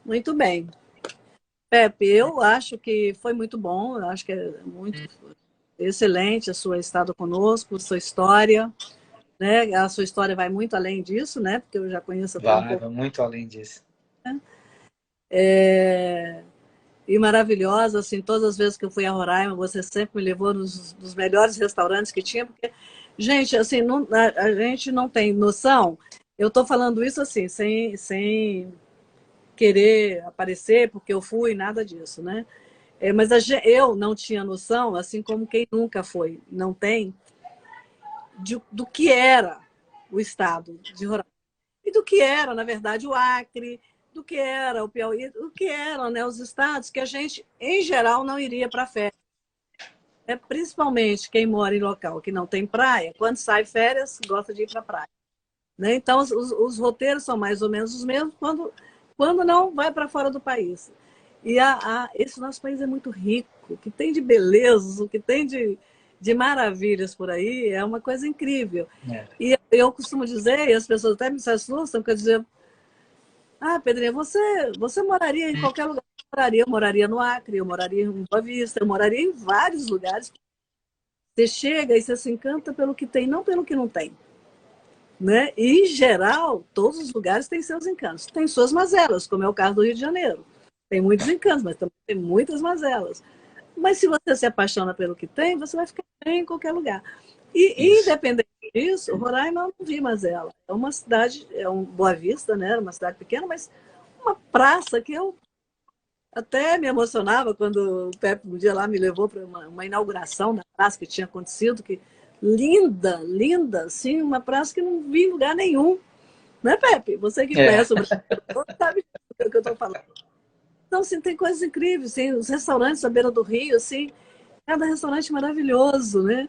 muito bem. Pepe, eu acho que foi muito bom, eu acho que é muito excelente a sua estada conosco, a sua história, né? A sua história vai muito além disso, né? Porque eu já conheço até um pouco. Vai muito além disso. É, e maravilhosa, assim, todas as vezes que eu fui a Roraima, você sempre me levou nos melhores restaurantes que tinha, porque, gente, assim, não, a gente não tem noção, eu estou falando isso assim, sem querer aparecer, porque eu fui, nada disso, né? É, mas eu não tinha noção, assim como quem nunca foi, não tem, do que era o estado de Roraima. E do que era, na verdade, o Acre, do que era o Piauí, do que eram, né, os estados que a gente, em geral, não iria para férias. É, principalmente quem mora em local que não tem praia, quando sai férias, gosta de ir para a praia. Né? Então, os roteiros são mais ou menos os mesmos quando não vai para fora do país. E esse nosso país é muito rico, o que tem de belezas, o que tem de maravilhas por aí, é uma coisa incrível. É. E eu costumo dizer, e as pessoas até me assustam, porque eu dizer, Pedrinha, você moraria em qualquer lugar. Eu moraria no Acre, eu moraria em Boa Vista, eu moraria em vários lugares. Você chega e você se encanta pelo que tem, não pelo que não tem. Né? E, em geral, todos os lugares têm seus encantos. Tem suas mazelas, como é o caso do Rio de Janeiro. Tem muitos encantos, mas também tem muitas mazelas. Mas se você se apaixona pelo que tem, você vai ficar bem em qualquer lugar. E Isso. independente disso, Roraima eu não vi mazela. É uma cidade, é um Boa Vista, né? Era uma cidade pequena, mas uma praça que eu até me emocionava quando o Pepe um dia lá me levou para uma inauguração da praça que tinha acontecido, que linda, linda, assim, uma praça que não vi em lugar nenhum. Né, Pepe? Você que É. conhece o Brasil, sabe do que eu estou falando. Então, assim, tem coisas incríveis, assim, os restaurantes à beira do rio, assim, cada restaurante maravilhoso, né?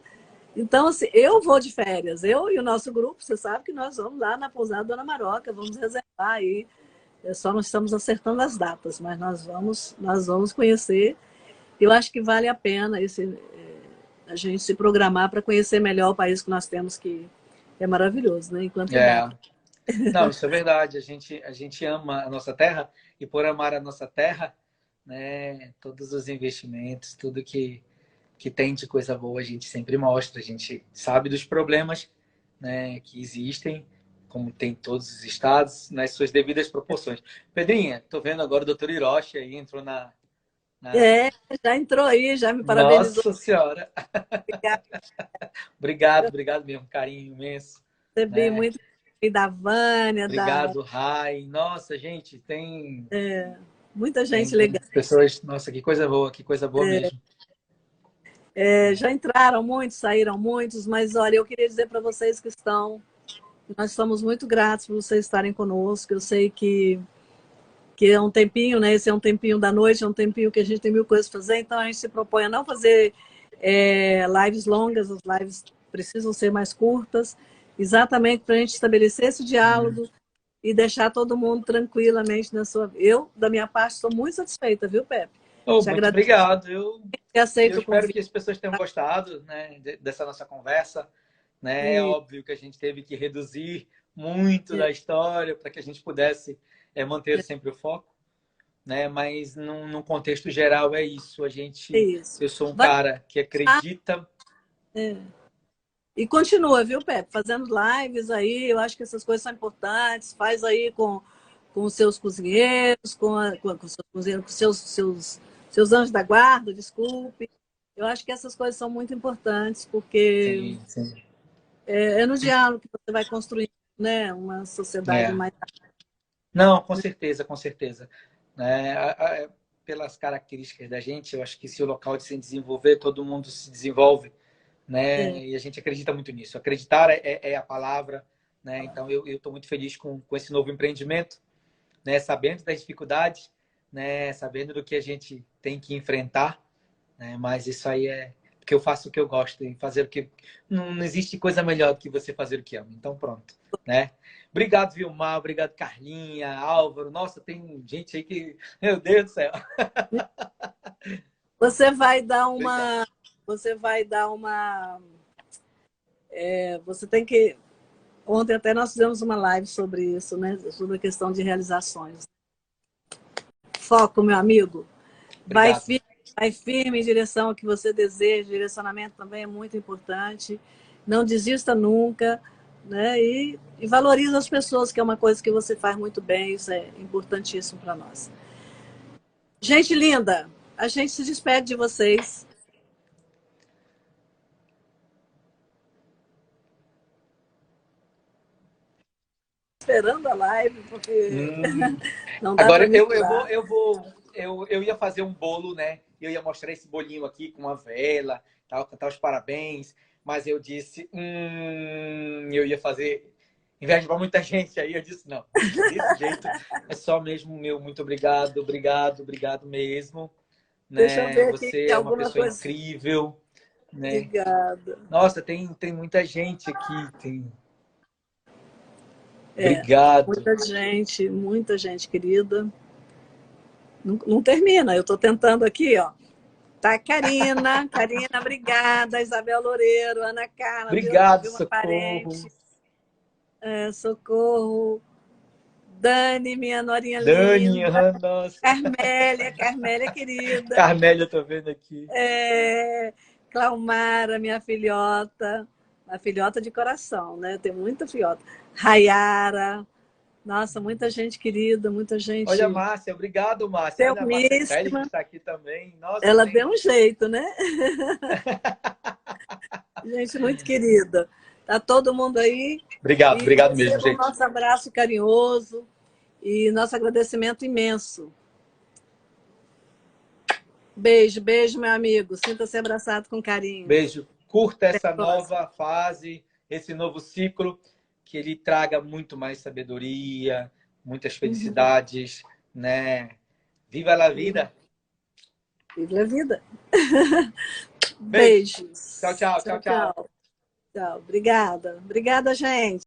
Então, assim, eu vou de férias, eu e o nosso grupo, você sabe que nós vamos lá na pousada Dona Maroca, vamos reservar aí, só não estamos acertando as datas, mas nós vamos conhecer. Eu acho que vale a pena a gente se programar para conhecer melhor o país que nós temos, que é maravilhoso, né? Enquanto dá. É. Não, isso é verdade. A gente ama a nossa terra e por amar a nossa terra, né, todos os investimentos, tudo que tem de coisa boa, a gente sempre mostra. A gente sabe dos problemas, né, que existem, como tem em todos os estados, nas suas devidas proporções. Pedrinha, tô vendo agora o doutor Hiroshi aí, entrou na... É, já entrou aí, já me parabenizou. Nossa Senhora! Obrigada. Obrigado, Eu obrigado mesmo, carinho imenso, recebi né? muito da Vânia, Obrigado, Rai. Nossa, gente, tem, muita tem, gente tem legal. pessoas. Nossa, que coisa boa mesmo. Já entraram muitos, saíram muitos, mas olha, eu queria dizer para vocês que estão, nós somos muito gratos por vocês estarem conosco. Eu sei que é um tempinho, né? Esse é um tempinho da noite, é um tempinho que a gente tem mil coisas para fazer, então a gente se propõe a não fazer lives longas, as lives precisam ser mais curtas, exatamente para a gente estabelecer esse diálogo e deixar todo mundo tranquilamente na sua. Eu, da minha parte, estou muito satisfeita, viu, Pepe? Oh, Te muito agradeço obrigado. por ter Eu aceito o espero convite. que as pessoas tenham gostado, né, dessa nossa conversa. Né? É E, óbvio que a gente teve que reduzir muito da história para que a gente pudesse manter sempre o foco. Né? Mas num contexto geral é isso. é Eu isso. sou um Vai cara que acredita. e continua, viu, Pepe? Fazendo lives aí, eu acho que essas coisas são importantes. Faz aí com os seus cozinheiros, com os seus cozinheiros, com seus anjos da guarda, desculpe. Eu acho que essas coisas são muito importantes, porque Sim, sim. é no diálogo que você vai construir, né, uma sociedade É. mais. Não, com certeza, com certeza. Né? Pelas características da gente, eu acho que se o local de se desenvolver, todo mundo se desenvolve, É, né? E a gente acredita muito nisso. Acreditar é a palavra, né? Então eu estou muito feliz com esse novo empreendimento, né? Sabendo das dificuldades, né? Sabendo do que a gente tem que enfrentar, né? Mas isso aí é porque eu faço o que eu gosto e fazer o que não existe coisa melhor do que você fazer o que ama. Então pronto, né? Obrigado, Vilmar, obrigado, Carlinha, Álvaro. Nossa, tem gente aí que, meu Deus do céu. Você vai dar Obrigado. uma, você vai dar uma, você tem que, ontem até nós fizemos uma live sobre isso, né? Sobre a questão de realizações. Foco, meu amigo. Obrigado. Vai firme em direção ao que você deseja. Direcionamento também é muito importante. Não desista nunca, né? E valoriza as pessoas, que é uma coisa que você faz muito bem. Isso é importantíssimo para nós. Gente linda, a gente se despede de vocês. Esperando a live, porque não dá para Agora misturar. eu ia fazer um bolo, né? Eu ia mostrar esse bolinho aqui com uma vela, tal, cantar os parabéns, mas eu disse, eu ia fazer inveja para muita gente, aí eu disse, não, deixa desse jeito, é só mesmo meu muito obrigado, obrigado mesmo, Deixa eu né? ver aqui Você é uma alguma pessoa coisa. incrível, né? Obrigada. Nossa, tem muita gente aqui, tem. É, Obrigado. muita gente querida. Não, não termina, eu estou tentando aqui, ó. Tá, Karina, obrigada. Isabel Loureiro, Ana Carla, Obrigado, Vilma socorro. Parente, Socorro, Dani, minha norinha Dani, linda, nossa. Carmélia querida, Carmélia, tô vendo aqui. Claumara, minha filhota, uma filhota de coração, né? Tem muita filhota. Rayara, nossa, muita gente querida, muita Olha a gente Márcia, obrigado, Márcia. Olha a Márcia Kelly que belíssima. está aqui também. Nossa, Ela tem. deu um jeito, né? Gente muito querida. Tá todo mundo aí. E Obrigado mesmo, receba o gente. nosso abraço carinhoso e nosso agradecimento imenso. Beijo, meu amigo. Sinta-se abraçado com carinho. Beijo. Curta Até essa a próxima. nova fase, esse novo ciclo, que ele traga muito mais sabedoria, muitas felicidades, né? Viva a vida! Viva a vida. Beijo. Tchau, Beijos. tchau, tchau, Tchau, tchau. tchau. Tchau. Obrigada. Obrigada, gente.